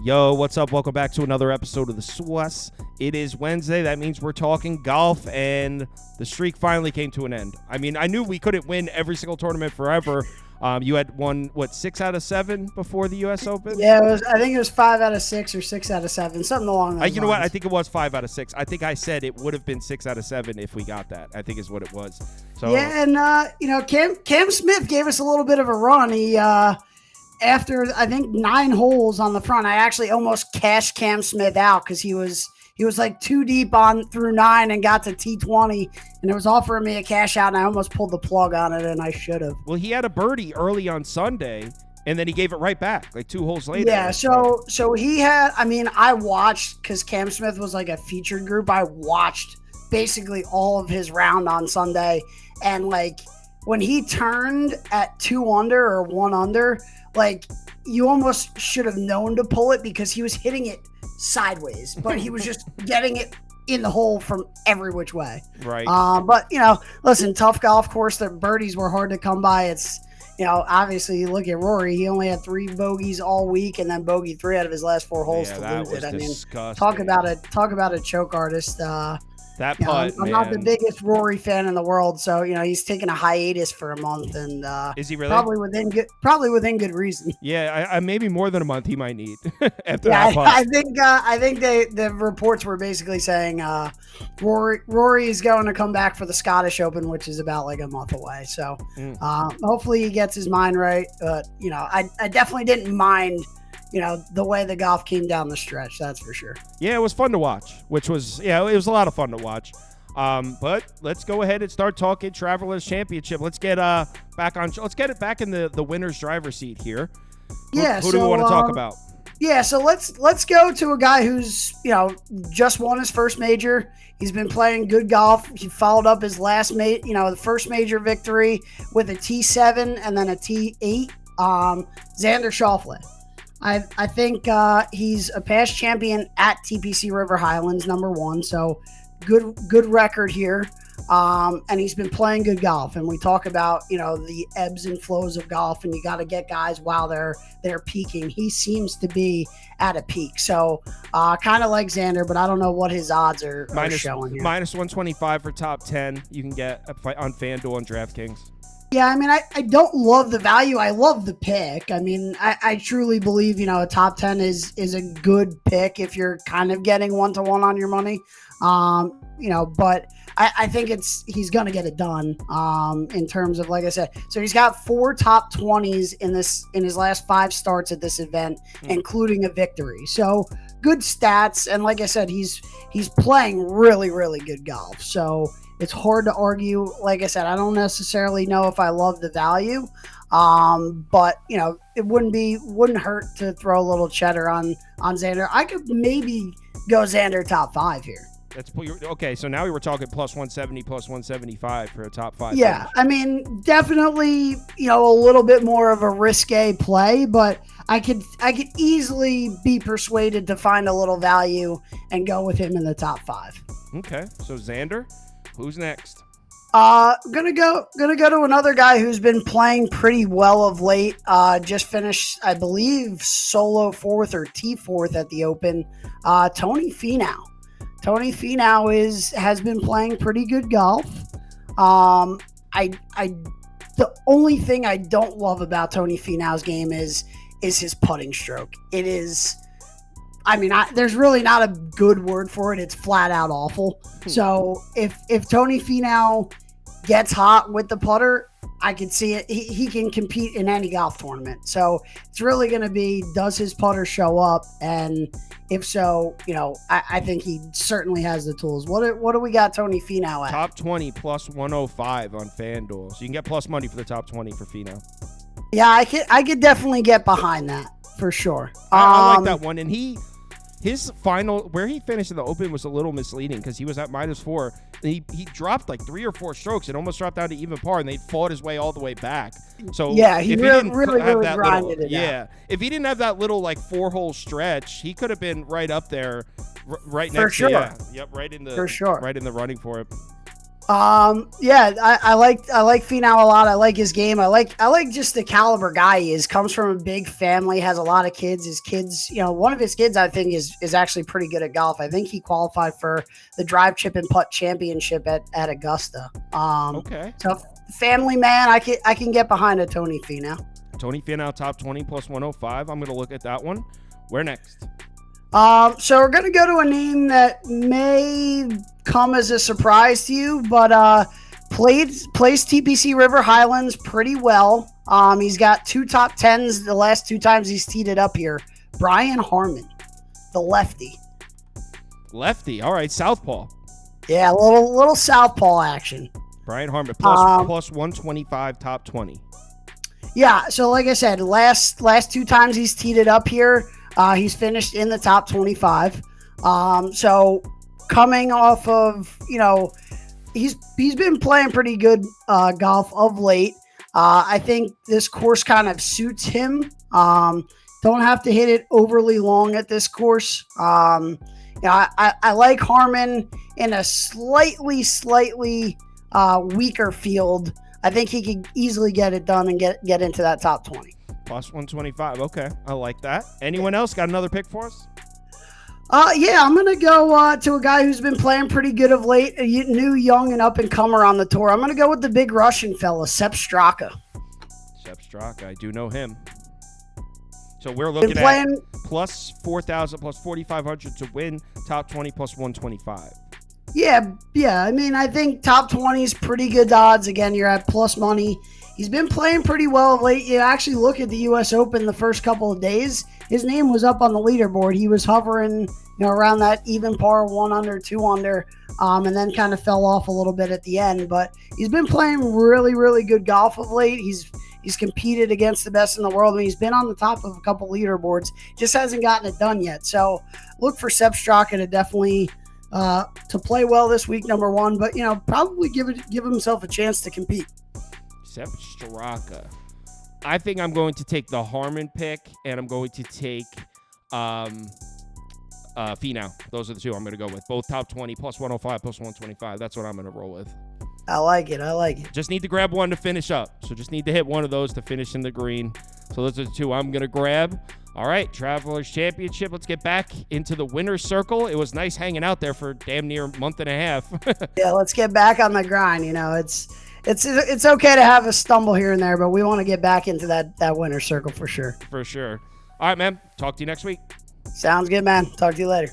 Yo, what's up? Welcome back to another episode of the Swiss. It is Wednesday. That means we're talking golf, and the streak finally came to an end. I mean, I knew we couldn't win every single tournament forever. You had won, 6 out of 7 before the U.S. Open? Yeah, I think it was 5 out of 6 or 6 out of 7, something along those lines. You know what? I think it was 5 out of 6. I think I said it would have been 6 out of 7 if we got that. I think is what it was. So yeah, and Cam Smith gave us a little bit of a run. He after I think 9 holes on the front, I actually almost cashed Cam Smith out because he was like 2 deep on through 9 and got to T20, and it was offering me a cash out, and I almost pulled the plug on it, and I should have. Well, he had a birdie early on Sunday, and then he gave it right back, like 2 holes later. Yeah, so he had, I watched, because Cam Smith was like a featured group, I watched basically all of his round on Sunday, and like when he turned at 2 under or 1 under, like you almost should have known to pull it because he was hitting it sideways, but he was just getting it in the hole from every which way. Right. But listen, tough golf course. The birdies were hard to come by. It's, obviously you look at Rory, he only had 3 bogeys all week and then bogey 3 out of his last 4 holes to lose it. Disgusting. Talk about a choke artist. That putt, I'm not the biggest Rory fan in the world, so he's taking a hiatus for a month, and is he really? Probably within good reason. Yeah, I maybe more than a month he might need after that that putt. I think the reports were basically saying Rory is going to come back for the Scottish Open, which is about like a month away. So hopefully he gets his mind right. But I definitely didn't mind the way the golf came down the stretch, that's for sure. Yeah, it was fun to watch, it was a lot of fun to watch. But let's go ahead and start talking Travelers Championship. Let's get let's get it back in the winner's driver's seat here. Who do we want to talk about? Yeah, so let's go to a guy who's, just won his first major. He's been playing good golf. He followed up his last the first major victory with a T7 and then a T8. Xander Schauffele. I think he's a past champion at TPC River Highlands, #1. So good record here. And he's been playing good golf. And we talk about, the ebbs and flows of golf, and you got to get guys while they're peaking. He seems to be at a peak. So kind of like Xander, but I don't know what his odds are showing here. Minus 125 for top 10 you can get on FanDuel and DraftKings. Yeah, I don't love the value. I love the pick. I truly believe, a top 10 is a good pick if you're kind of getting 1-to-1 on your money. But I think he's going to get it done in terms of, like I said. So he's got 4 top 20s in his last 5 starts at this event, including a victory. So good stats. And like I said, he's playing really, really good golf. So it's hard to argue. Like I said, I don't necessarily know if I love the value, but it wouldn't hurt to throw a little cheddar on Xander. I could maybe go Xander top 5 here. Okay, so now we were talking plus 170, plus 175 for a top 5. Yeah, finish. Definitely, a little bit more of a risque play, but I could easily be persuaded to find a little value and go with him in the top 5. Okay, so Xander. Who's next? Gonna go to another guy who's been playing pretty well of late. Just finished, I believe, solo 4th or T4th at the Open. Tony Finau. Tony Finau has been playing pretty good golf. The only thing I don't love about Tony Finau's game is his putting stroke. It is. There's really not a good word for it. It's flat out awful. So if Tony Finau gets hot with the putter, I can see it. He can compete in any golf tournament. So it's really going to be, does his putter show up? And if so, I think he certainly has the tools. What do we got Tony Finau at? Top 20 plus 105 on FanDuel. So you can get plus money for the top 20 for Finau. Yeah, I could definitely get behind that for sure. I like that one. And his final, where he finished in the Open, was a little misleading because he was at -4. He dropped like 3 or 4 strokes and almost dropped down to even par, and they fought his way all the way back. So yeah, he really grinded it out. Yeah, if he didn't have that little like 4-hole stretch, he could have been right up there, right next for sure. to right in the for sure, right in the running for it. Yeah, I like Finau a lot. I like his game. I like just the caliber guy he is. Comes from a big family, has a lot of kids. His kids, one of his kids I think is actually pretty good at golf. I think he qualified for the drive, chip, and putt championship at Augusta. Okay. So family man, I can get behind a Tony Finau. Tony Finau top 20 plus 105. I'm gonna look at that one. Where next? So we're gonna go to a name that may come as a surprise to you, but plays TPC River Highlands pretty well. He's got 2 top 10s the last 2 times he's teed it up here. Brian Harman, the lefty. Lefty. All right, southpaw. Yeah, a little southpaw action. Brian Harman plus 125 top 20. Yeah, so like I said, last 2 times he's teed it up here, he's finished in the top 25. So coming off of, he's been playing pretty good golf of late. I think this course kind of suits him. Don't have to hit it overly long at this course. I like Harman in a slightly weaker field. I think he could easily get it done and get into that top 20. Plus 125. Okay, I like that. Anyone else got another pick for us? Yeah, I'm going to go to a guy who's been playing pretty good of late, a new, young, and up-and-comer on the tour. I'm going to go with the big Russian fella, Sepp Straka. Sepp Straka, I do know him. So we're looking at plus 4,000, plus 4,500 to win, top 20, plus 125. Yeah. I mean, I think top 20 is pretty good odds. Again, you're at plus money. He's been playing pretty well of late. You actually look at the U.S. Open the first couple of days, his name was up on the leaderboard. He was hovering, around that even par 1 under, 2 under, and then kind of fell off a little bit at the end. But he's been playing really, really good golf of late. He's competed against the best in the world, and he's been on the top of a couple leaderboards. Just hasn't gotten it done yet. So look for Sepp Straka to definitely to play well this week, number one. But probably give himself a chance to compete. Sepp Straka. I think I'm going to take the Harman pick, and I'm going to take Finau. Those are the 2 I'm going to go with. Both top 20, plus 105, plus 125. That's what I'm going to roll with. I like it. Just need to grab one to finish up. So just need to hit one of those to finish in the green. So those are the 2 I'm going to grab. All right, Travelers Championship. Let's get back into the winner's circle. It was nice hanging out there for damn near a month and a half. Yeah, let's get back on the grind. It's okay to have a stumble here and there, but we want to get back into that winner's circle for sure. For sure. All right, man. Talk to you next week. Sounds good, man. Talk to you later.